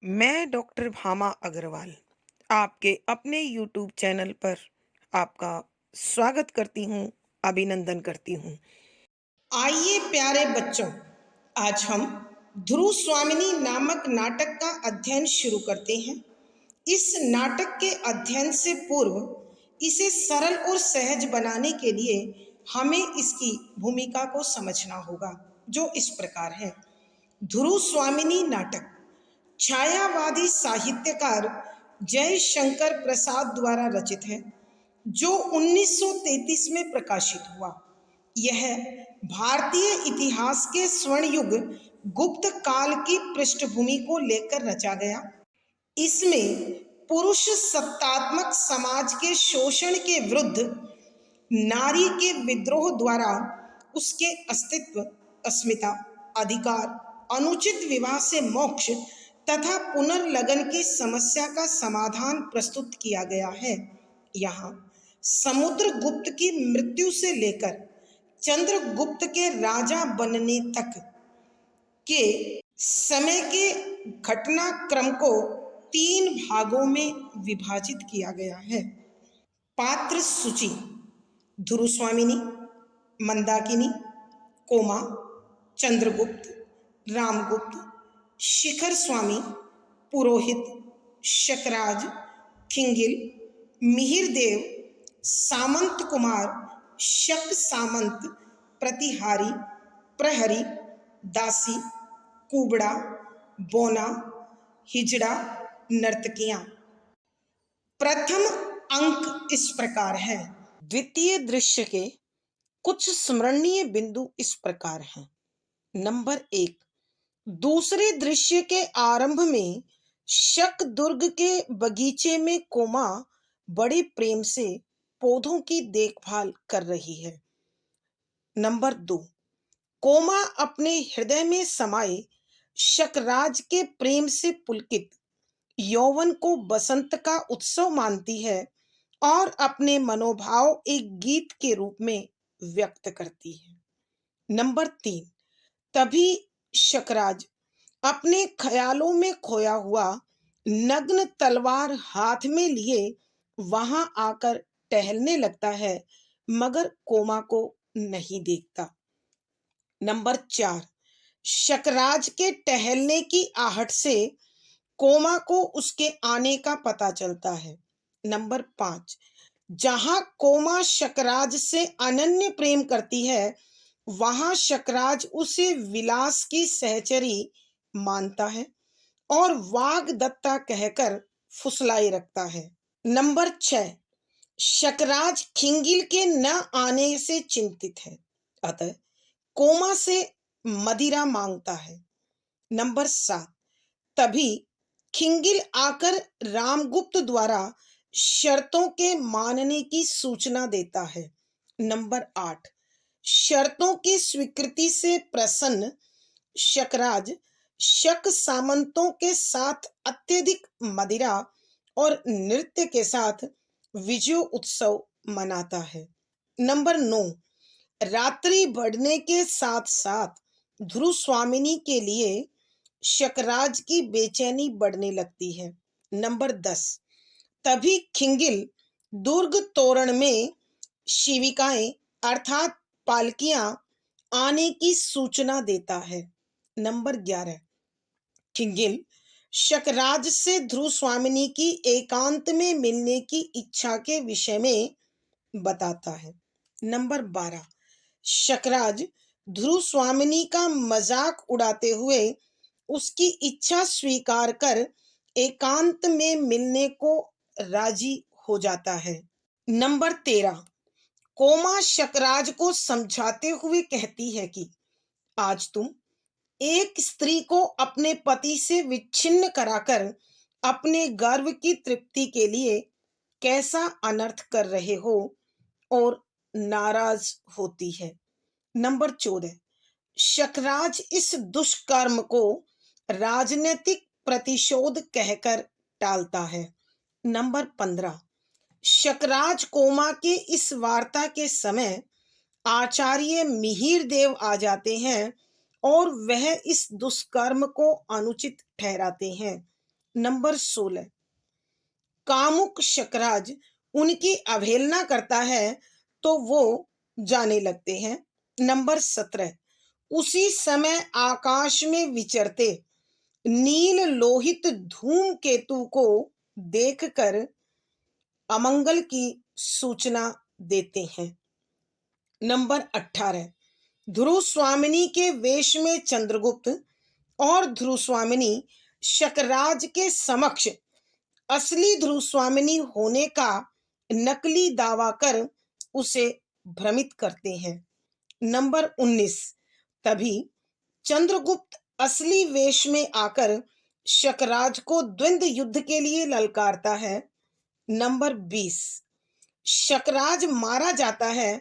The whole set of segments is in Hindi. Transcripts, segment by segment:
मैं डॉक्टर भामा अग्रवाल आपके अपने यूट्यूब चैनल पर आपका स्वागत करती हूँ, अभिनंदन करती हूँ। आइए प्यारे बच्चों, आज हम ध्रुव स्वामिनी नामक नाटक का अध्ययन शुरू करते हैं। इस नाटक के अध्ययन से पूर्व इसे सरल और सहज बनाने के लिए हमें इसकी भूमिका को समझना होगा, जो इस प्रकार है। ध्रुव स्वामिनी नाटक छायावादी साहित्यकार जयशंकर प्रसाद द्वारा रचित है, जो 1933 में प्रकाशित हुआ। यह भारतीय इतिहास के स्वर्ण युग गुप्त काल की पृष्ठभूमि को लेकर रचा गया। इसमें पुरुष सत्तात्मक समाज के शोषण के विरुद्ध नारी के विद्रोह द्वारा उसके अस्तित्व, अस्मिता, अधिकार, अनुचित विवाह से मोक्ष तथा पुनर्लगन की समस्या का समाधान प्रस्तुत किया गया है। यहाँ समुद्रगुप्त की मृत्यु से लेकर चंद्रगुप्त के राजा बनने तक के समय के घटनाक्रम को 3 भागों में विभाजित किया गया है। पात्र सूची: ध्रुव स्वामिनी, मंदाकिनी, कोमा, चंद्रगुप्त, रामगुप्त, शिखर स्वामी, पुरोहित, शकराज, खिंगिल, मिहिरदेव, सामंत कुमार, शक सामंत, प्रतिहारी, प्रहरी, दासी, कुबड़ा, बोना, हिजड़ा, नर्तकियां। प्रथम अंक इस प्रकार है। द्वितीय दृश्य के कुछ स्मरणीय बिंदु इस प्रकार हैं। नंबर 1, दूसरे दृश्य के आरंभ में शक दुर्ग के बगीचे में कोमा बड़े प्रेम से पौधों की देखभाल कर रही है। नंबर 2, कोमा अपने हृदय में समाये शकराज के प्रेम से पुलकित यौवन को बसंत का उत्सव मानती है और अपने मनोभाव एक गीत के रूप में व्यक्त करती है। नंबर 3, तभी शकराज अपने ख्यालों में खोया हुआ नग्न तलवार हाथ में लिए वहां आकर टहलने लगता है, मगर कोमा को नहीं देखता। नंबर 4, शकराज के टहलने की आहट से कोमा को उसके आने का पता चलता है। नंबर 5, जहां कोमा शकराज से अनन्य प्रेम करती है, वहां शकराज उसे विलास की सहचरी मानता है और वाग्दत्ता कहकर फुसलाई रखता है। नंबर 6, शकराज खिंगिल के न आने से चिंतित है, अतः कोमा से मदिरा मांगता है। नंबर 7, तभी खिंगिल आकर रामगुप्त द्वारा शर्तों के मानने की सूचना देता है। नंबर 8, शर्तों की स्वीकृति से प्रसन्न शकराज शक सामंतों के साथ अत्यधिक मदिरा और नृत्य के साथ विजय उत्सव मनाता है। नंबर 9, रात्रि बढ़ने के साथ साथ ध्रुव स्वामिनी के लिए शकराज की बेचैनी बढ़ने लगती है। नंबर 10, तभी खिंगिल दुर्ग तोरण में शिविकाएं अर्थात पालकियां आने की सूचना देता है। नंबर 11, खिंगिल शकराज से ध्रुव स्वामिनी की एकांत में मिलने की इच्छा के विषय में बताता है। नंबर 12, शकराज ध्रुव स्वामिनी का मजाक उड़ाते हुए उसकी इच्छा स्वीकार कर एकांत में मिलने को राजी हो जाता है। नंबर 13, कोमा शकराज को समझाते हुए कहती है कि आज तुम एक स्त्री को अपने पति से विच्छिन्न कराकर अपने गर्व की तृप्ति के लिए कैसा अनर्थ कर रहे हो और नाराज होती है। नंबर 14, शकराज इस दुष्कर्म को राजनीतिक प्रतिशोध कहकर टालता है। नंबर 15, शकराज कोमा के इस वार्ता के समय आचार्य मिहिरदेव आ जाते हैं और वह इस दुष्कर्म को अनुचित ठहराते हैं। नंबर 16, कामुक शकराज उनकी अवहेलना करता है तो वो जाने लगते हैं। नंबर 17, उसी समय आकाश में विचरते नील लोहित धूमकेतु को देखकर अमंगल की सूचना देते हैं। नंबर 18, ध्रुव स्वामिनी के वेश में चंद्रगुप्त और ध्रुव स्वामिनी शकराज के समक्ष असली ध्रुव स्वामिनी होने का नकली दावा कर उसे भ्रमित करते हैं। नंबर 19, तभी चंद्रगुप्त असली वेश में आकर शकराज को द्वंद्व युद्ध के लिए ललकारता है। नंबर 20, शकराज मारा जाता है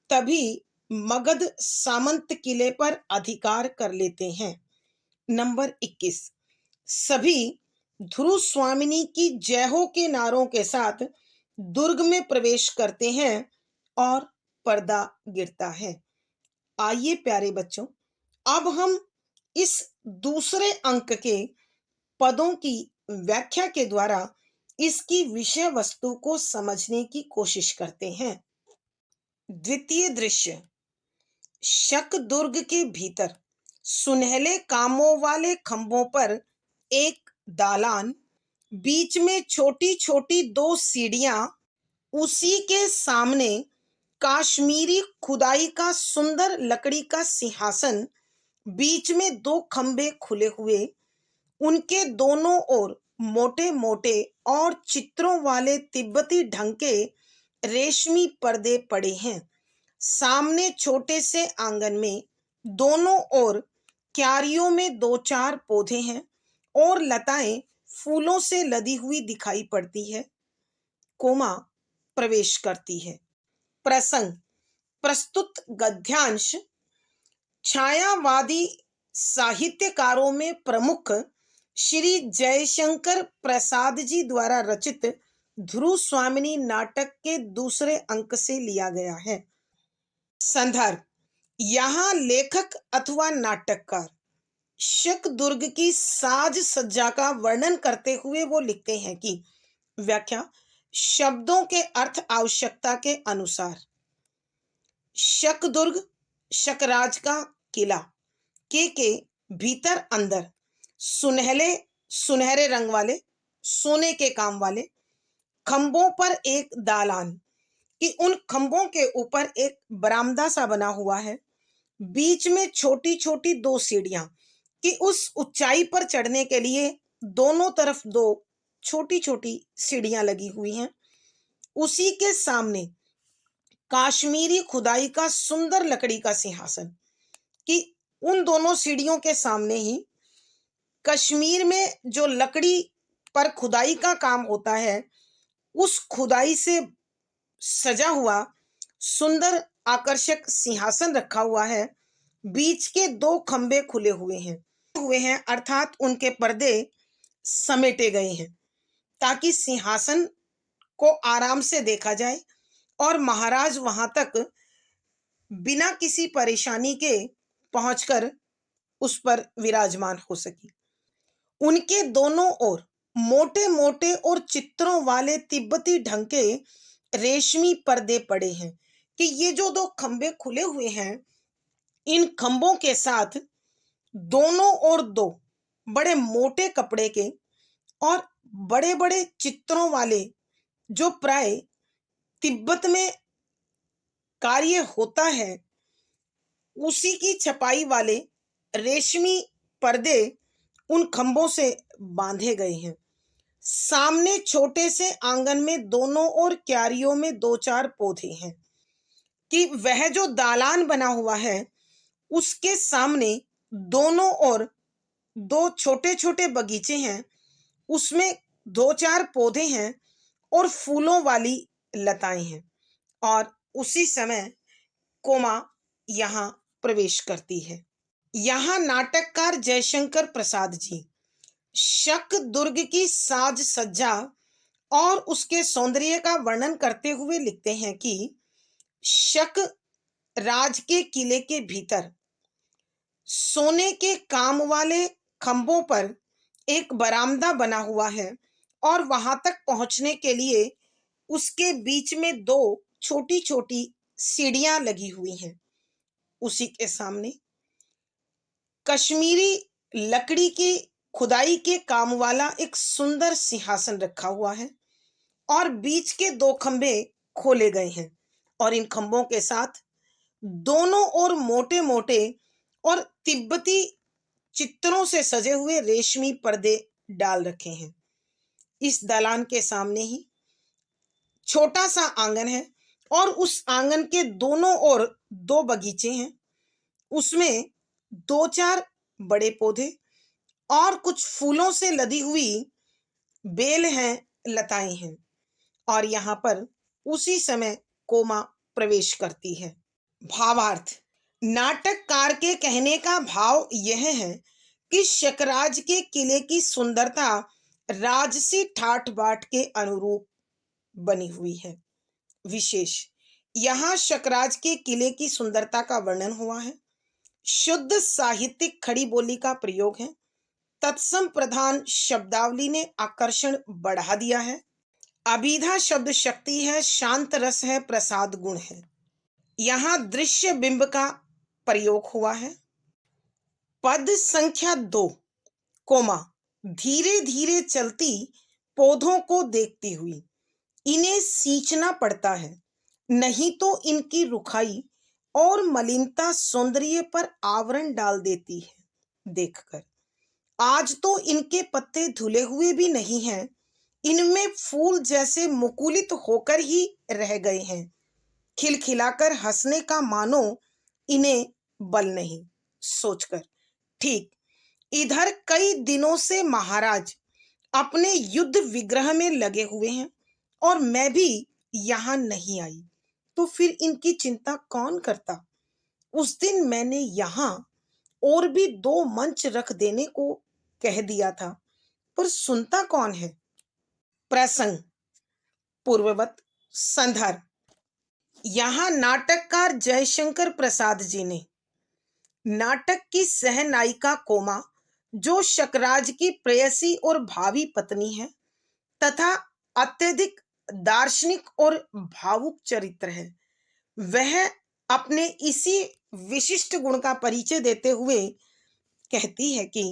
तभी मगध सामंत किले पर अधिकार कर लेते हैं। नंबर 21, सभी ध्रुव स्वामिनी की जय हो के नारों के साथ दुर्ग में प्रवेश करते हैं और पर्दा गिरता है। आइए प्यारे बच्चों, अब हम इस दूसरे अंक के पदों की व्याख्या के द्वारा इसकी विषय वस्तु को समझने की कोशिश करते हैं। द्वितीय दृश्य, शक दुर्ग के भीतर सुनहले कामों वाले खंभों पर एक दालान, बीच में छोटी छोटी 2 सीढ़ियां, उसी के सामने काश्मीरी खुदाई का सुंदर लकड़ी का सिंहासन, बीच में 2 खंभे खुले हुए, उनके दोनों ओर मोटे मोटे और चित्रों वाले तिब्बती ढंग के रेशमी पर्दे पड़े हैं। सामने छोटे से आंगन में दोनों ओर क्यारियों में 2-4 पौधे हैं और लताएं फूलों से लदी हुई दिखाई पड़ती है। कोमा प्रवेश करती है। प्रसंग, प्रस्तुत गद्यांश छायावादी साहित्यकारों में प्रमुख श्री जयशंकर प्रसाद जी द्वारा रचित ध्रुव स्वामिनी नाटक के दूसरे अंक से लिया गया है। संदर्भ, यहाँ लेखक अथवा नाटककार शक दुर्ग की साज सज्जा का वर्णन करते हुए वो लिखते हैं कि व्याख्या, शब्दों के अर्थ आवश्यकता के अनुसार। शक दुर्ग शकराज का किला के भीतर अंदर सुनहरे रंग वाले सोने के काम वाले खंभों पर एक दालान कि उन खंभों के ऊपर एक बरामदा सा बना हुआ है, बीच में छोटी छोटी 2 सीढ़ियां कि उस ऊंचाई पर चढ़ने के लिए दोनों तरफ 2 छोटी छोटी सीढ़ियां लगी हुई हैं। उसी के सामने काश्मीरी खुदाई का सुंदर लकड़ी का सिंहासन कि उन दोनों सीढ़ियों के सामने ही कश्मीर में जो लकड़ी पर खुदाई का काम होता है, उस खुदाई से सजा हुआ सुंदर आकर्षक सिंहासन रखा हुआ है। बीच के 2 खंभे खुले हुए हैं अर्थात उनके पर्दे समेटे गए हैं ताकि सिंहासन को आराम से देखा जाए और महाराज वहां तक बिना किसी परेशानी के पहुंचकर उस पर विराजमान हो सके। उनके दोनों ओर मोटे मोटे और चित्रों वाले तिब्बती ढंग के रेशमी पर्दे पड़े हैं कि ये जो 2 खंभे खुले हुए हैं, इन खंभों के साथ दोनों ओर 2 बड़े मोटे कपड़े के और बड़े बड़े चित्रों वाले, जो प्राय तिब्बत में कार्य होता है उसी की छपाई वाले रेशमी पर्दे उन खंभों से बांधे गए हैं। सामने छोटे से आंगन में दोनों ओर क्यारियों में 2-4 पौधे हैं कि वह जो दालान बना हुआ है उसके सामने दोनों ओर 2 छोटे छोटे बगीचे हैं, उसमें 2-4 पौधे हैं और फूलों वाली लताएं हैं। और उसी समय कोमा यहाँ प्रवेश करती है। यहाँ नाटककार जयशंकर प्रसाद जी शक दुर्ग की साज सज्जा और उसके सौंदर्य का वर्णन करते हुए लिखते हैं कि शक राज के किले के भीतर सोने के काम वाले खंभों पर एक बरामदा बना हुआ है और वहां तक पहुंचने के लिए उसके बीच में दो छोटी छोटी सीढ़ियां लगी हुई हैं। उसी के सामने कश्मीरी लकड़ी की खुदाई के काम वाला एक सुंदर सिंहासन रखा हुआ है और बीच के दो खंभे खोले गए हैं और इन खंभों के साथ दोनों ओर मोटे मोटे और तिब्बती चित्रों से सजे हुए रेशमी पर्दे डाल रखे हैं। इस दालान के सामने ही छोटा सा आंगन है और उस आंगन के दोनों ओर दो बगीचे हैं। उसमें दो चार बड़े पौधे और कुछ फूलों से लदी हुई बेल हैं, लताएं हैं। और यहाँ पर उसी समय कोमा प्रवेश करती है। भावार्थ: नाटककार के कहने का भाव यह है कि शकराज के किले की सुंदरता राजसी ठाठ बाट के अनुरूप बनी हुई है। विशेष: यहाँ शकराज के किले की सुंदरता का वर्णन हुआ है। शुद्ध साहित्यिक खड़ी बोली का प्रयोग है। तत्सम प्रधान शब्दावली ने आकर्षण बढ़ा दिया है। अभिधा शब्द शक्ति है, शांत रस है, प्रसाद गुण है। यहाँ दृश्य बिंब का प्रयोग हुआ है। पद संख्या 2 कोमा धीरे धीरे चलती पौधों को देखती हुई इन्हें सींचना पड़ता है, नहीं तो इनकी रुखाई और मलिनता सौंदर्य पर आवरण डाल देती है। देखकर आज तो इनके पत्ते धुले हुए भी नहीं हैं, इनमें फूल जैसे मुकुलित होकर ही रह गए हैं। खिलखिलाकर हंसने का मानो इन्हें बल नहीं। सोचकर ठीक इधर कई दिनों से महाराज अपने युद्ध विग्रह में लगे हुए हैं और मैं भी यहाँ नहीं आई, तो फिर इनकी चिंता कौन करता। उस दिन मैंने यहाँ और भी 2 मंच रख देने को कह दिया था, पर सुनता कौन है। प्रसंग पूर्ववत संदर्भ: यहाँ नाटककार जयशंकर प्रसाद जी ने नाटक की सहनायिका कोमा, जो शकराज की प्रेयसी और भावी पत्नी है तथा अत्यधिक दार्शनिक और भावुक चरित्र है, वह अपने इसी विशिष्ट गुण का परिचय देते हुए कहती है कि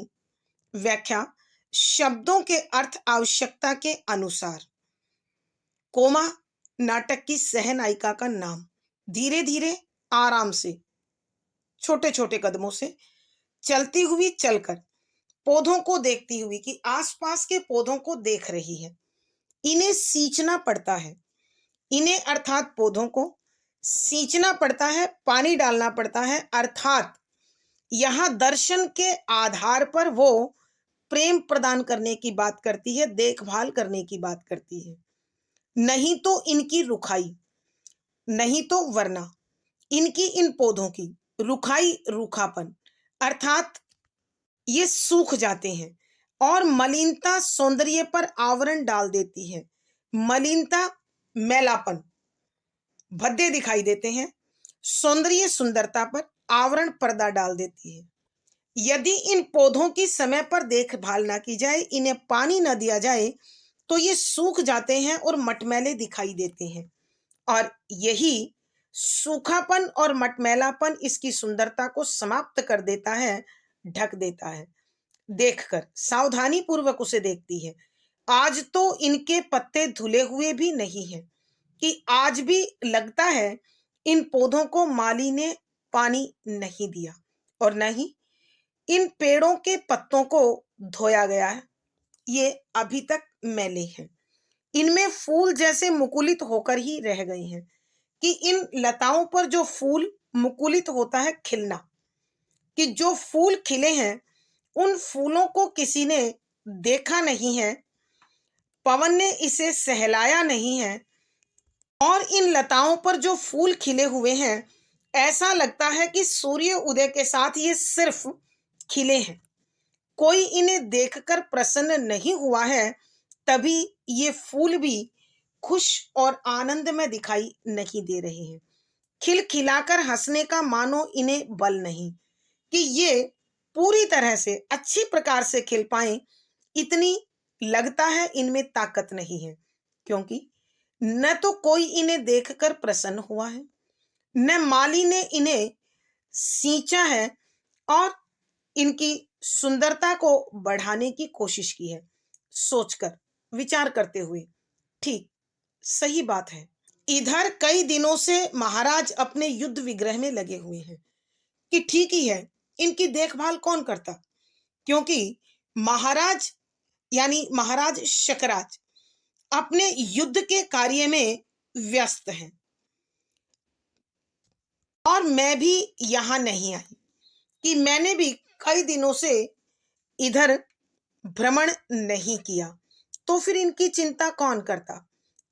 व्याख्या: शब्दों के अर्थ आवश्यकता के अनुसार। कोमा नाटक की सहनायिका का नाम। धीरे धीरे, आराम से, छोटे छोटे कदमों से चलती हुई चलकर पौधों को देखती हुई कि आसपास के पौधों को देख रही है। इन्हें सींचना पड़ता है, इन्हें अर्थात पौधों को सींचना पड़ता है, पानी डालना पड़ता है। अर्थात यहाँ दर्शन के आधार पर वो प्रेम प्रदान करने की बात करती है, देखभाल करने की बात करती है। नहीं तो इनकी रुखाई, नहीं तो वरना इनकी इन पौधों की रुखाई, रूखापन, अर्थात ये सूख जाते हैं और मलिनता सौंदर्य पर आवरण डाल देती है। मलिनता, मैलापन, भद्दे दिखाई देते हैं। सौंदर्य, सुंदरता पर आवरण, पर्दा डाल देती है। यदि इन पौधों की समय पर देखभाल ना की जाए, इन्हें पानी न दिया जाए, तो ये सूख जाते हैं और मटमैले दिखाई देते हैं। और यही सूखापन और मटमैलापन इसकी सुंदरता को समाप्त कर देता है, ढक देता है। देखकर सावधानी पूर्वक उसे देखती है। आज तो इनके पत्ते धुले हुए भी नहीं हैं कि आज भी लगता है इन पौधों को माली ने पानी नहीं दिया और न ही इन पेड़ों के पत्तों को धोया गया है। ये अभी तक मैले हैं, इनमें फूल जैसे मुकुलित होकर ही रह गए हैं कि इन लताओं पर जो फूल मुकुलित होता है, खिलना, कि जो फूल खिले हैं उन फूलों को किसी ने देखा नहीं है, पवन ने इसे सहलाया नहीं है और इन लताओं पर जो फूल खिले हुए हैं ऐसा लगता है कि सूर्य उदय के साथ ये सिर्फ खिले हैं। कोई इन्हें देखकर प्रसन्न नहीं हुआ है, तभी ये फूल भी खुश और आनंद में दिखाई नहीं दे रहे हैं। खिलखिलाकर हंसने का मानो इन्हें बल नहीं कि ये पूरी तरह से अच्छी प्रकार से खिल पाएं। इतनी लगता है इनमें ताकत नहीं है, क्योंकि न तो कोई इन्हें देखकर प्रसन्न हुआ है, न माली ने इन्हें सींचा है और इनकी सुंदरता को बढ़ाने की कोशिश की है। सोचकर, विचार करते हुए, ठीक, सही बात है। इधर कई दिनों से महाराज अपने युद्ध विग्रह में लगे हुए हैं कि ठीक ही है, इनकी देखभाल कौन करता, क्योंकि महाराज यानी महाराज शकराज अपने युद्ध के कार्य में व्यस्त हैं और मैं भी यहां नहीं आई कि मैंने भी कई दिनों से इधर भ्रमण नहीं किया, तो फिर इनकी चिंता कौन करता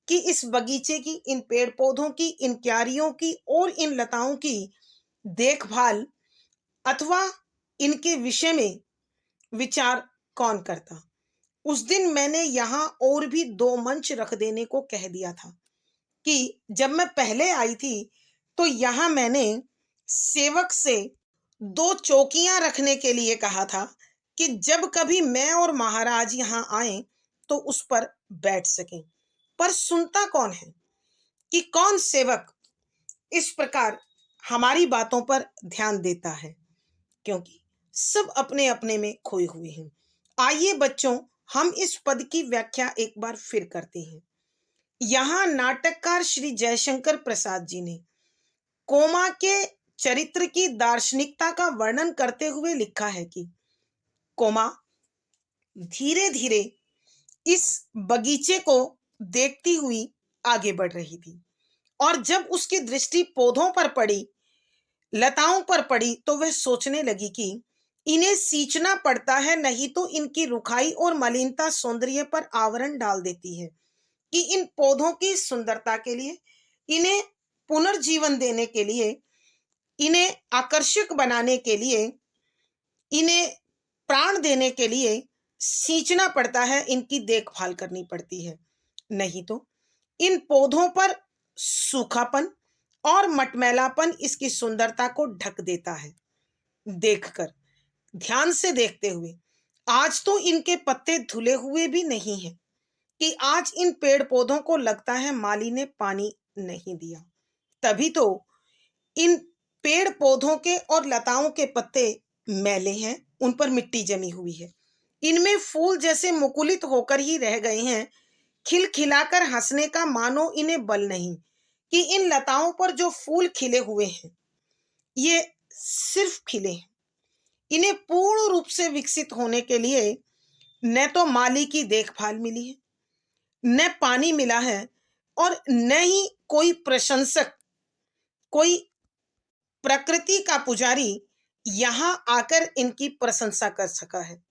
कि इस बगीचे की, इन पेड़ पौधों की, इन क्यारियों की और इन लताओं की देखभाल अथवा इनके विषय में विचार कौन करता। उस दिन मैंने यहाँ और भी दो मंच रख देने को कह दिया था कि जब मैं पहले आई थी तो यहाँ मैंने सेवक से दो चौकियां रखने के लिए कहा था कि जब कभी मैं और महाराज यहाँ आए तो उस पर बैठ सकें। पर सुनता कौन है कि कौन सेवक इस प्रकार हमारी बातों पर ध्यान देता है, क्योंकि सब अपने अपने में खोए हुए हैं। आइए बच्चों, हम इस पद की व्याख्या एक बार फिर करते हैं। यहाँ नाटककार श्री जयशंकर प्रसाद जी ने कोमा के चरित्र की दार्शनिकता का वर्णन करते हुए लिखा है कि कोमा धीरे धीरे इस बगीचे को देखती हुई आगे बढ़ रही थी और जब उसकी दृष्टि पौधों पर पड़ी, लताओं पर पड़ी, तो वह सोचने लगी कि इन्हें सींचना पड़ता है, नहीं तो इनकी रुखाई और मलिनता सौंदर्य पर आवरण डाल देती है कि इन पौधों की सुंदरता के लिए, इन्हें पुनर्जीवन देने के लिए, इन्हें आकर्षक बनाने के लिए, इन्हें प्राण देने के लिए सींचना पड़ता है, इनकी देखभाल करनी पड़ती है, नहीं तो इन पौधों पर सूखापन और मटमैलापन इसकी सुंदरता को ढक देता है। देखकर, ध्यान से देखते हुए, आज तो इनके पत्ते धुले हुए भी नहीं हैं कि आज इन पेड़ पौधों को लगता है माली ने पानी नहीं दिया। तभी तो इन पेड़ पौधों के और लताओं के पत्ते मैले हैं, उन पर मिट्टी जमी हुई है, इनमें फूल जैसे मुकुलित होकर ही रह गए हैं। खिलखिलाकर हंसने का मानो इन्हें बल नहीं कि इन लताओं पर जो फूल खिले हुए हैं ये सिर्फ खिले हैं। इन्हें पूर्ण रूप से विकसित होने के लिए न तो माली की देखभाल मिली है, न पानी मिला है और न ही कोई प्रशंसक, कोई प्रकृति का पुजारी यहां आकर इनकी प्रशंसा कर सका है।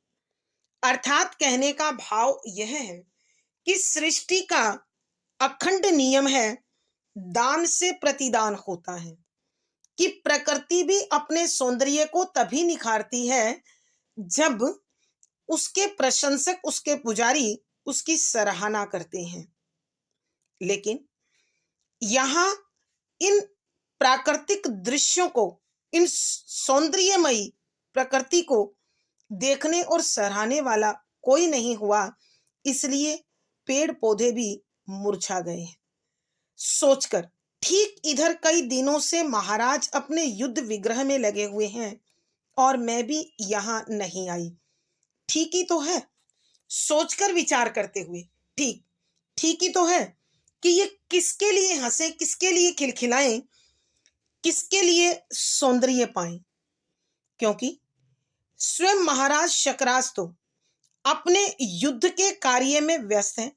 अर्थात कहने का भाव यह है कि सृष्टि का अखंड नियम है, दान से प्रतिदान होता है, कि प्रकृति भी अपने सौंदर्य को तभी निखारती है जब उसके प्रशंसक, उसके पुजारी उसकी सराहना करते हैं। लेकिन यहां इन प्राकृतिक दृश्यों को, इन सौंदर्यमयी प्रकृति को देखने और सराहने वाला कोई नहीं हुआ, इसलिए पेड़ पौधे भी मुरझा गए हैं। सोचकर, ठीक इधर कई दिनों से महाराज अपने युद्ध विग्रह में लगे हुए हैं और मैं भी यहां नहीं आई। ठीक ही तो है। सोचकर विचार करते हुए, ठीक ठीक ही तो है कि ये किसके लिए हंसे, किसके लिए खिलखिलाएं, किसके लिए सौंदर्य पाएं, क्योंकि स्वयं महाराज शकराज तो अपने युद्ध के कार्य में व्यस्त हैं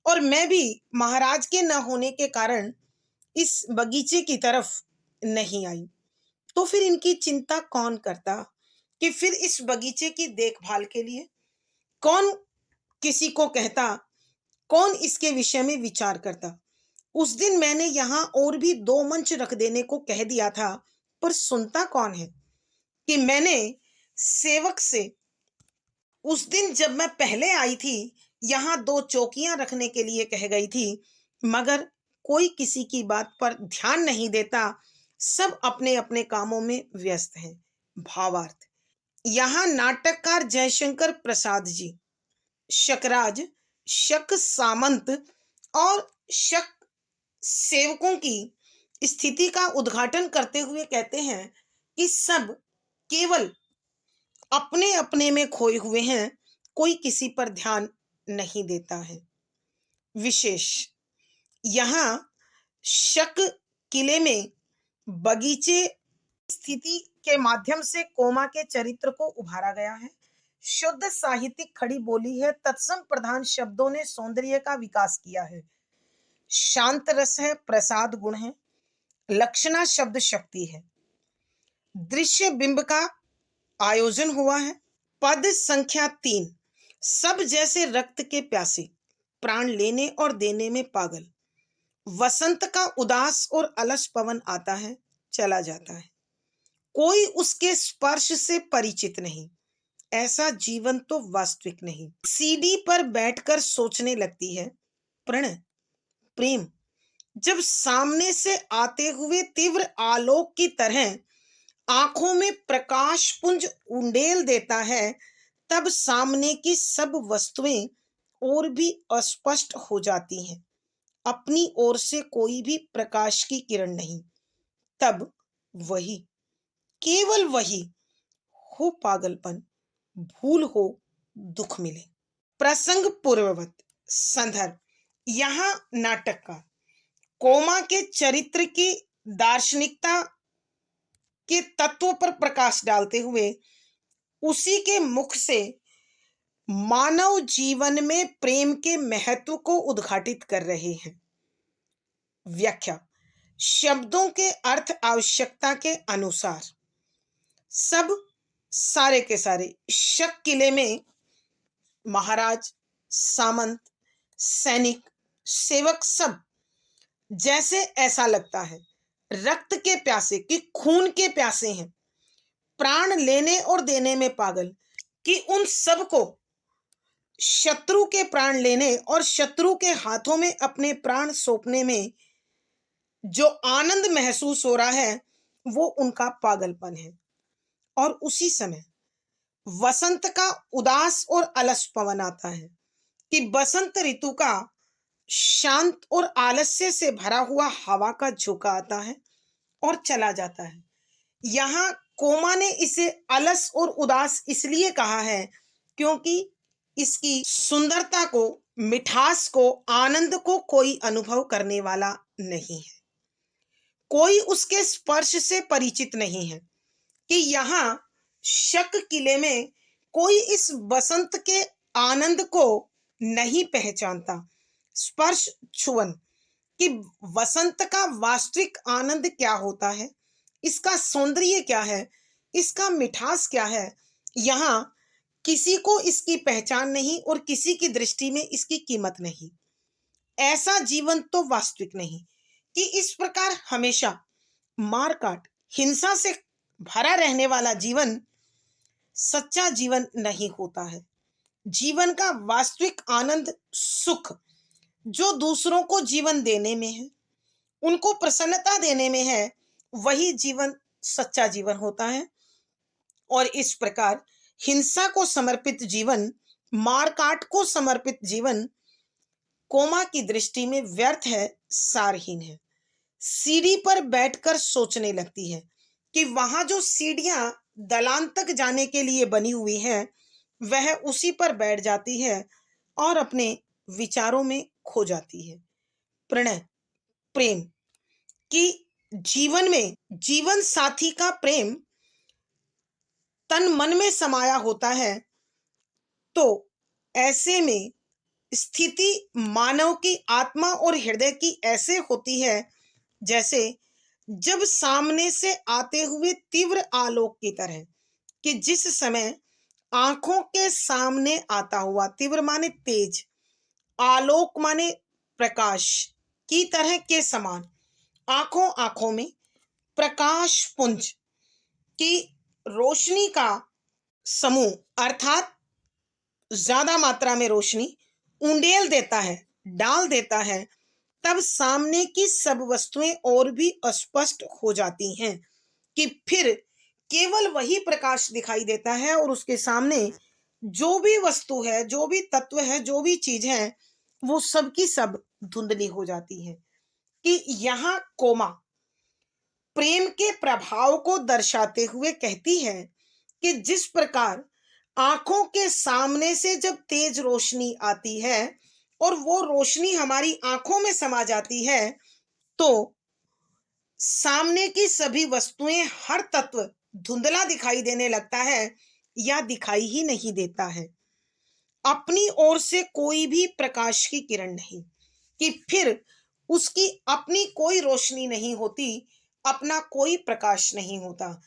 और मैं भी महाराज के न होने के कारण इस बगीचे की तरफ नहीं आई। तो फिर इनकी चिंता कौन करता कि फिर इस बगीचे की देखभाल के लिए कौन किसी को कहता, कौन इसके विषय में विचार करता। उस दिन मैंने यहाँ और भी दो मंच रख देने को कह दिया था, पर सुनता कौन है कि मैंने सेवक से उस दिन जब मैं पहले आई थी यहाँ दो चौकियां रखने के लिए कह गई थी, मगर कोई किसी की बात पर ध्यान नहीं देता, सब अपने अपने कामों में व्यस्त हैं। भावार्थ, यहाँ नाटककार जयशंकर प्रसाद जी शकराज, शक सामंत और शक सेवकों की स्थिति का उद्घाटन करते हुए कहते हैं कि सब केवल अपने अपने में खोए हुए हैं, कोई किसी पर ध्यान नहीं देता है। विशेष यहाँ शक किले में बगीचे स्थिति के माध्यम से कोमा के चरित्र को उभारा गया है। शुद्ध साहित्यिक खड़ी बोली है, तत्सम प्रधान शब्दों ने सौंदर्य का विकास किया है। शांत रस है, प्रसाद गुण है, लक्षणा शब्द शक्ति है, दृश्य बिंब का आयोजन हुआ है। पद संख्या 3, सब जैसे रक्त के प्यासे, प्राण लेने और देने में पागल। वसंत का उदास और अलस पवन आता है, चला जाता है, कोई उसके स्पर्श से परिचित नहीं, ऐसा जीवन तो वास्तविक नहीं। सीढ़ी पर बैठकर सोचने लगती है, प्रणय प्रेम जब सामने से आते हुए तीव्र आलोक की तरह आंखों में प्रकाश पुंज उंडेल देता है, तब सामने की सब वस्तुएं और भी अस्पष्ट हो जाती हैं। अपनी ओर से कोई भी प्रकाश की किरण नहीं। तब वही, केवल वही हो पागलपन, भूल हो, दुख मिले। प्रसंग पूर्ववत संदर्भ, यहाँ नाटककार कोमा के चरित्र की दार्शनिकता के तत्व पर प्रकाश डालते हुए उसी के मुख से मानव जीवन में प्रेम के महत्व को उद्घाटित कर रहे हैं। व्याख्या, शब्दों के अर्थ आवश्यकता के अनुसार। सब सारे के सारे शक किले में महाराज, सामंत, सैनिक, सेवक सब जैसे ऐसा लगता है रक्त के प्यासे कि खून के प्यासे हैं, प्राण लेने और देने में पागल कि उन सब को शत्रु के प्राण लेने और शत्रु के हाथों में अपने प्राण सौंपने में जो आनंद महसूस हो रहा है वो उनका पागलपन है। और उसी समय वसंत का उदास और अलस पवन आता है कि बसंत ऋतु का शांत और आलस्य से भरा हुआ हवा का झोंका आता है और चला जाता है। यहाँ कोमा ने इसे अलस और उदास इसलिए कहा है क्योंकि इसकी सुंदरता को, मिठास को, आनंद को कोई अनुभव करने वाला नहीं है, कोई उसके स्पर्श से परिचित नहीं है। कि यहाँ शक किले में कोई इस बसंत के आनंद को नहीं पहचानता। स्पर्श छुअन कि वसंत का वास्तविक आनंद क्या होता है, इसका सौंदर्य क्या है, इसका मिठास क्या है, यहाँ किसी को इसकी पहचान नहीं और किसी की दृष्टि में इसकी कीमत नहीं। ऐसा जीवन तो वास्तविक नहीं कि इस प्रकार हमेशा मार काट, हिंसा से भरा रहने वाला जीवन सच्चा जीवन नहीं होता है। जीवन का वास्तविक आनंद, सुख जो दूसरों को जीवन देने में है, उनको प्रसन्नता देने में है, वही जीवन सच्चा जीवन होता है। और इस प्रकार हिंसा को समर्पित जीवन, मारकाट को समर्पित जीवन कोमा की दृष्टि में व्यर्थ है, सारहीन है। सीढ़ी पर बैठकर सोचने लगती है कि वहां जो सीढ़ियां दलान तक जाने के लिए बनी हुई हैं, वह उसी पर बैठ जाती है और अपने विचारों में खो जाती है। प्रणय प्रेम कि जीवन में जीवन साथी का प्रेम तन मन में समाया होता है, तो ऐसे में स्थिति मानव की आत्मा और हृदय की ऐसे होती है जैसे जब सामने से आते हुए तीव्र आलोक की तरह, कि जिस समय आंखों के सामने आता हुआ, तीव्र माने तेज, आलोक माने प्रकाश की तरह के समान, आंखों आंखों में प्रकाश पुंज की रोशनी का समूह अर्थात ज्यादा मात्रा में रोशनी उंडेल देता है, डाल देता है, तब सामने की सब वस्तुएं और भी अस्पष्ट हो जाती हैं कि फिर केवल वही प्रकाश दिखाई देता है और उसके सामने जो भी वस्तु है, जो भी तत्व है, जो भी चीज है, वो सब की सब धुंधली हो जाती है। कि यहाँ कोमा प्रेम के प्रभाव को दर्शाते हुए कहती है कि जिस प्रकार आंखों के सामने से जब तेज रोशनी आती है और वो रोशनी हमारी आंखों में समा जाती है, तो सामने की सभी वस्तुएं, हर तत्व धुंधला दिखाई देने लगता है या दिखाई ही नहीं देता है। अपनी ओर से कोई भी प्रकाश की किरण नहीं, कि फिर उसकी अपनी कोई रोशनी नहीं होती, अपना कोई प्रकाश नहीं होता।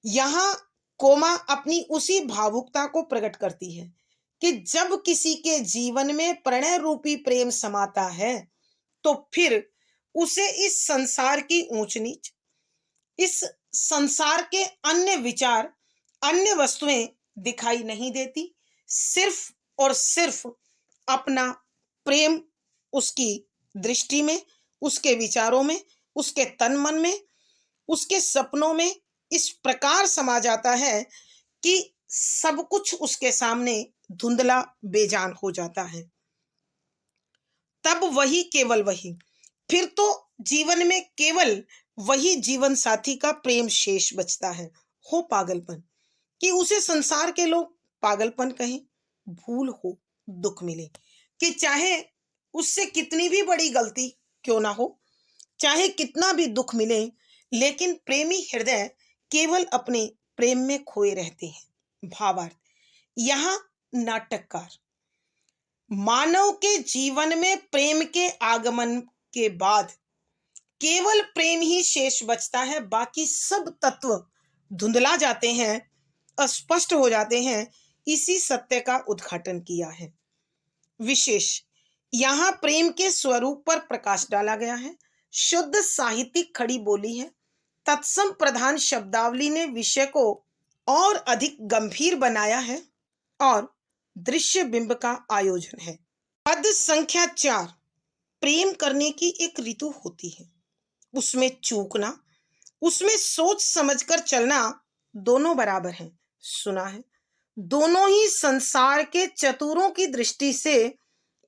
यहाँ कोमा अपनी उसी भावुकता को प्रकट करती है कि जब किसी के जीवन में प्रणय रूपी प्रेम समाता है, तो फिर उसे इस संसार की ऊंच नीच, इस संसार के अन्य विचार, अन्य वस्तुएं दिखाई नहीं देती। सिर्फ और सिर्फ अपना प्रेम उसकी दृष्टि में, उसके विचारों में, उसके तन मन में, उसके सपनों में इस प्रकार समा जाता है कि सब कुछ उसके सामने धुंधला बेजान हो जाता है। तब वही, केवल वही, फिर तो जीवन में केवल वही जीवन साथी का प्रेम शेष बचता है। हो पागलपन, कि उसे संसार के लोग पागलपन कहें, भूल हो, दुख मिले, कि चाहे उससे कितनी भी बड़ी गलती क्यों ना हो, चाहे कितना भी दुख मिले, लेकिन प्रेमी हृदय केवल अपने प्रेम में खोए रहते हैं। भावार्थ, यहाँ नाटककार मानव के जीवन में प्रेम के आगमन के बाद केवल प्रेम ही शेष बचता है, बाकी सब तत्व धुंधला जाते हैं, अस्पष्ट हो जाते हैं। इसी सत्य का उद्घाटन किया है। विशेष यहाँ प्रेम के स्वरूप पर प्रकाश डाला गया है। शुद्ध साहित्यिक खड़ी बोली है। तत्सम प्रधान शब्दावली ने विषय को और अधिक गंभीर बनाया है और दृश्य बिंब का आयोजन है। पद संख्या 4, प्रेम करने की एक ऋतु होती है, उसमें चूकना, उसमें सोच समझकर चलना दोनों बराबर हैं। सुना है, दोनों ही संसार के चतुरों की दृष्टि से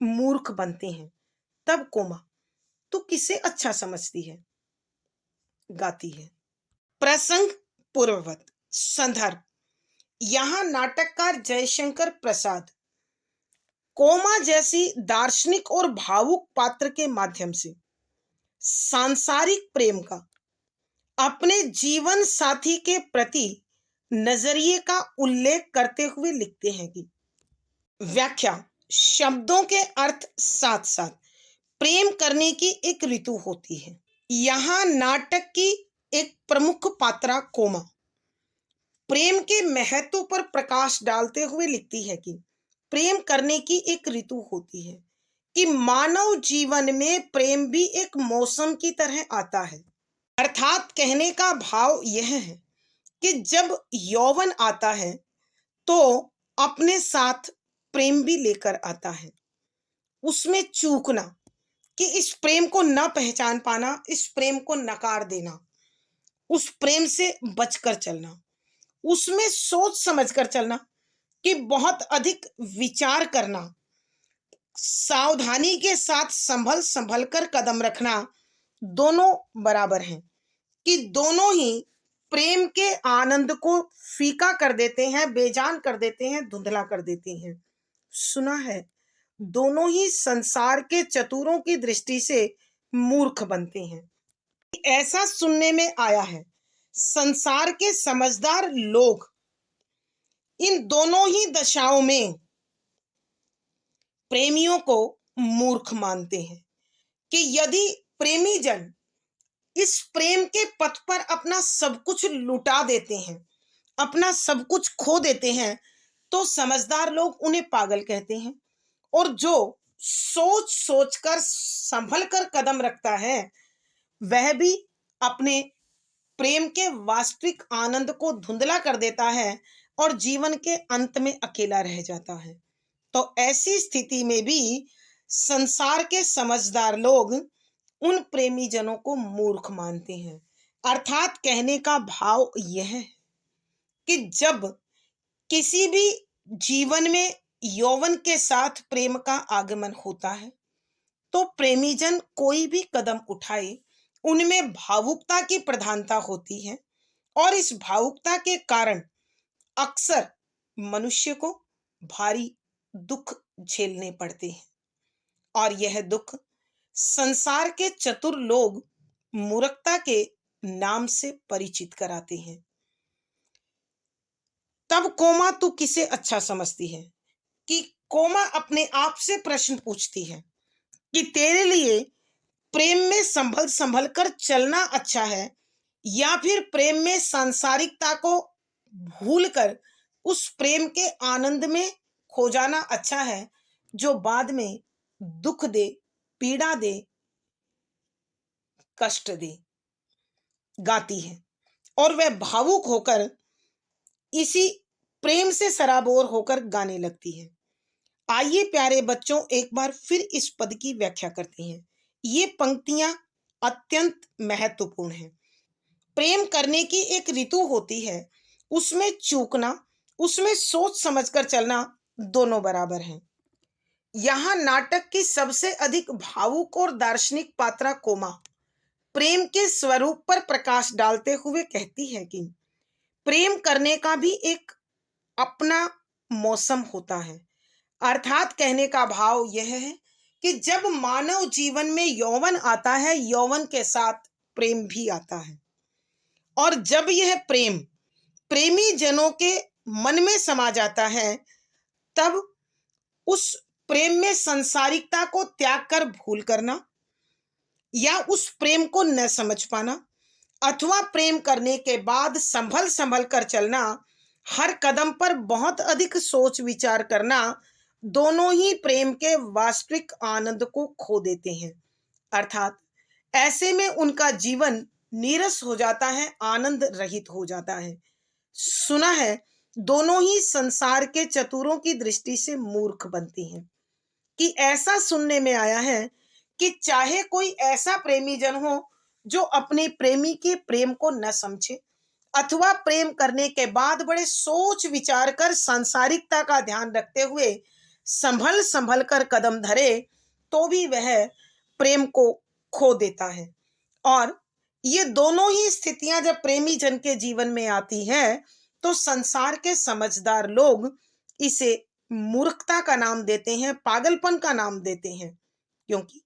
मूर्ख बनते हैं। तब कोमा तू किसे अच्छा समझती है? गाती है। प्रसंग पूर्ववत। संदर्भ, यहाँ नाटककार जयशंकर प्रसाद कोमा जैसी दार्शनिक और भावुक पात्र के माध्यम से सांसारिक प्रेम का अपने जीवन साथी के प्रति नजरिए का उल्लेख करते हुए लिखते हैं कि व्याख्या, शब्दों के अर्थ साथ साथ प्रेम करने की एक ऋतु होती है। यहाँ नाटक की एक प्रमुख पात्रा कोमा प्रेम के महत्व पर प्रकाश डालते हुए लिखती है कि प्रेम करने की एक ऋतु होती है, कि मानव जीवन में प्रेम भी एक मौसम की तरह आता है। अर्थात कहने का भाव यह है कि जब यौवन आता है तो अपने साथ प्रेम भी लेकर आता है। उसमें चूकना, कि इस प्रेम को न पहचान पाना, इस प्रेम को नकार देना, उस प्रेम से बचकर चलना, उसमें सोच समझकर चलना, कि बहुत अधिक विचार करना, सावधानी के साथ संभल संभल कर कदम रखना, दोनों बराबर हैं। कि दोनों ही प्रेम के आनंद को फीका कर देते हैं, बेजान कर देते हैं, धुंधला कर देते हैं। सुना है, दोनों ही संसार के चतुरों की दृष्टि से मूर्ख बनते हैं। ऐसा सुनने में आया है, संसार के समझदार लोग इन दोनों ही दशाओं में प्रेमियों को मूर्ख मानते हैं। कि यदि प्रेमी जन इस प्रेम के पथ पर अपना सब कुछ लुटा देते हैं, अपना सब कुछ खो देते हैं, तो समझदार लोग उन्हें पागल कहते हैं। और जो सोच सोचकर संभल कर कदम रखता है, वह भी अपने प्रेम के वास्तविक आनंद को धुंधला कर देता है और जीवन के अंत में अकेला रह जाता है। तो ऐसी स्थिति में भी संसार के समझदार लोग उन प्रेमी जनों को मूर्ख मानते हैं। अर्थात कहने का भाव यह है कि जब किसी भी जीवन में यौवन के साथ प्रेम का आगमन होता है, तो प्रेमी जन कोई भी कदम उठाए, उनमें भावुकता की प्रधानता होती है और इस भावुकता के कारण अक्सर मनुष्य को भारी दुख झेलने पड़ते हैं और यह दुख संसार के चतुर लोग मूर्खता के नाम से परिचित कराते हैं। तब कोमा तू किसे अच्छा समझती है कि कोमा अपने आप से प्रश्न पूछती है कि तेरे लिए प्रेम में संभल संभल कर चलना अच्छा है या फिर प्रेम में सांसारिकता को भूलकर उस प्रेम के आनंद में खो जाना अच्छा है जो बाद में दुख दे, पीड़ा दे, कष्ट दे। गाती है और वह भावुक होकर इसी प्रेम से सराबोर होकर गाने लगती है। आइए प्यारे बच्चों एक बार फिर इस पद की व्याख्या करते हैं। ये पंक्तियां अत्यंत महत्वपूर्ण हैं। प्रेम करने की एक ऋतु होती है, उसमें चूकना, उसमें सोच समझकर चलना दोनों बराबर हैं। यहाँ नाटक की सबसे अधिक भावुक और दार्शनिक पात्रा कोमा प्रेम के स्वरूप पर प्रकाश डालते हुए कहती है कि प्रेम करने का भी एक अपना मौसम होता है। अर्थात कहने का भाव यह है कि जब मानव जीवन में यौवन आता है, यौवन के साथ प्रेम भी आता है और जब यह प्रेम प्रेमी जनों के मन में समा जाता है, तब उस प्रेम में संसारिकता को त्याग कर भूल करना या उस प्रेम को न समझ पाना अथवा प्रेम करने के बाद संभल संभल कर चलना, हर कदम पर बहुत अधिक सोच विचार करना, दोनों ही प्रेम के वास्तविक आनंद को खो देते हैं। अर्थात ऐसे में उनका जीवन नीरस हो जाता है, आनंद रहित हो जाता है। सुना है दोनों ही संसार के चतुरों की दृष्टि से मूर्ख बनती हैं कि ऐसा सुनने में आया है कि चाहे कोई ऐसा प्रेमी जन हो जो अपने प्रेमी के प्रेम को न समझे अथवा प्रेम करने के बाद बड़े सोच विचार कर सांसारिकता का ध्यान रखते हुए संभल संभल कर कदम धरे, तो भी वह प्रेम को खो देता है। और ये दोनों ही स्थितियां जब प्रेमी जन के जीवन में आती हैं, तो संसार के समझदार लोग इसे मूर्खता का नाम देते हैं, पागलपन का नाम देते हैं, क्योंकि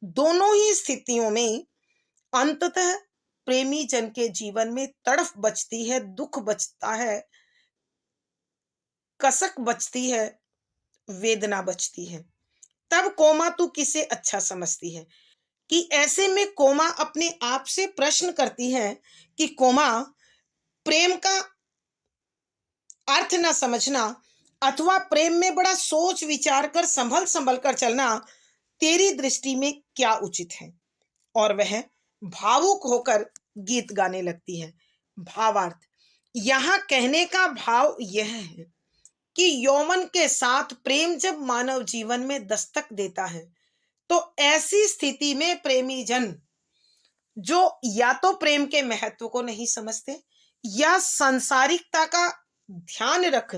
दोनों ही स्थितियों में अंततः प्रेमी जन के जीवन में तड़फ बचती है, दुख बचता है, कसक बचती है, वेदना बचती है। तब कोमा तू किसे अच्छा समझती है कि ऐसे में कोमा अपने आप से प्रश्न करती है कि कोमा, प्रेम का अर्थ न समझना अथवा प्रेम में बड़ा सोच विचार कर संभल संभल कर चलना तेरी दृष्टि में क्या उचित है। और वह भावुक होकर गीत गाने लगती है। भावार्थ, यहाँ कहने का भाव यह है कि यौवन के साथ प्रेम जब मानव जीवन में दस्तक देता है, तो ऐसी स्थिति में प्रेमी जन जो या तो प्रेम के महत्व को नहीं समझते या सांसारिकता का ध्यान रख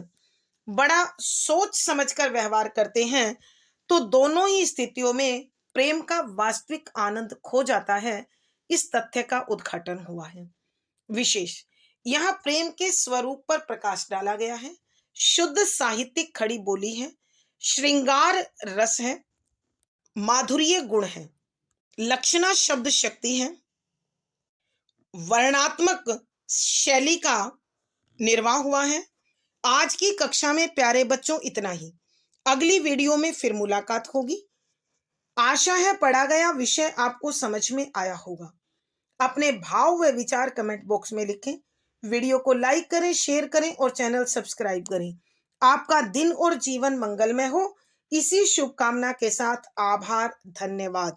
बड़ा सोच समझकर व्यवहार करते हैं, तो दोनों ही स्थितियों में प्रेम का वास्तविक आनंद खो जाता है। इस तथ्य का उद्घाटन हुआ है। विशेष यहाँ प्रेम के स्वरूप पर प्रकाश डाला गया है। शुद्ध साहित्यिक खड़ी बोली है, श्रृंगार रस है, माधुर्य गुण है, लक्षणा शब्द शक्ति है, वर्णात्मक शैली का निर्वाह हुआ है। आज की कक्षा में प्यारे बच्चों इतना ही। अगली वीडियो में फिर मुलाकात होगी। आशा है पढ़ा गया विषय आपको समझ में आया होगा। अपने भाव व विचार कमेंट बॉक्स में लिखें। वीडियो को लाइक करें, शेयर करें और चैनल सब्सक्राइब करें। आपका दिन और जीवन मंगलमय हो, इसी शुभकामना के साथ आभार, धन्यवाद।